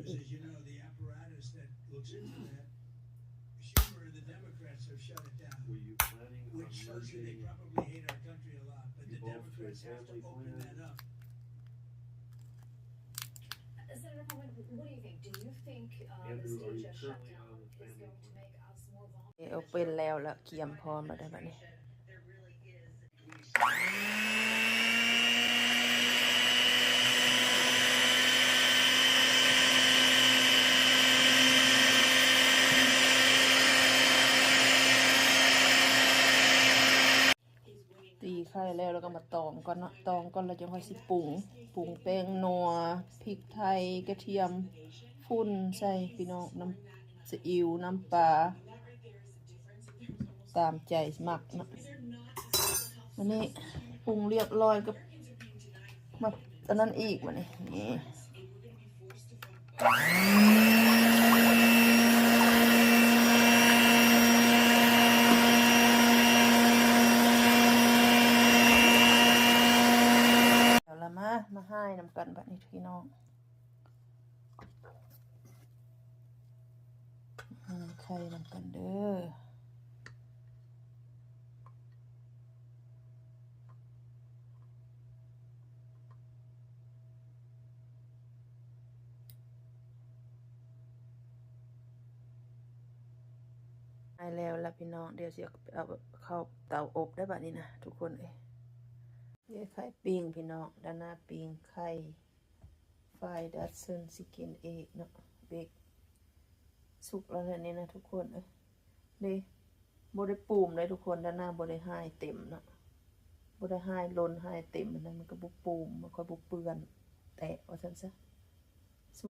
อีกWere you planning on merging both to a family plan? Senator Coleman, what do you think? Do you think the Andrew, are stage you of currently shutdown on the is family going to plan? make us more vulnerable? เอาเป็นแล้วละเกียมพร้อมแล้วได้บัดนี้ตีไข่แล้วก็มาตองก่อนเนาะตองก่อนแล้วจะค่อยสิปรุงแป้งนัวพริกไทยกระเทียมฝุ่นใส่พี่น้องน้ำซีอิ๊วน้ำปลาตามใจมักเนาะอันนี้ปรุงเรียบร้อยก็มาอันนั้นอีกบัดนี้นี่มาให้นำกันบัดนี้พี่น้องไข่นำกันเด้อให้แล้วล่ะพี่น้องเดี๋ยวสิเอาเข้าเตาอบได้บัดนี้นะทุกคนเอ้ยเดี๋ยวไข่ปิ้งพี่น้องด้านหน้าปิ้งไข่ไฟดัดซึนสิกินเอกเนาะเบกสุกแล้วนี่นะทุกคนเอ้ยนี่บ่ได้ปูมเลยทุกคนด้านหน้าบ่ได้หายเต็มเนาะบ่ได้หายล้นหายเต็มนั่นมันก็บ่ปูมมันค่อยบ่เปื้อนแตะว่าซั่นซะ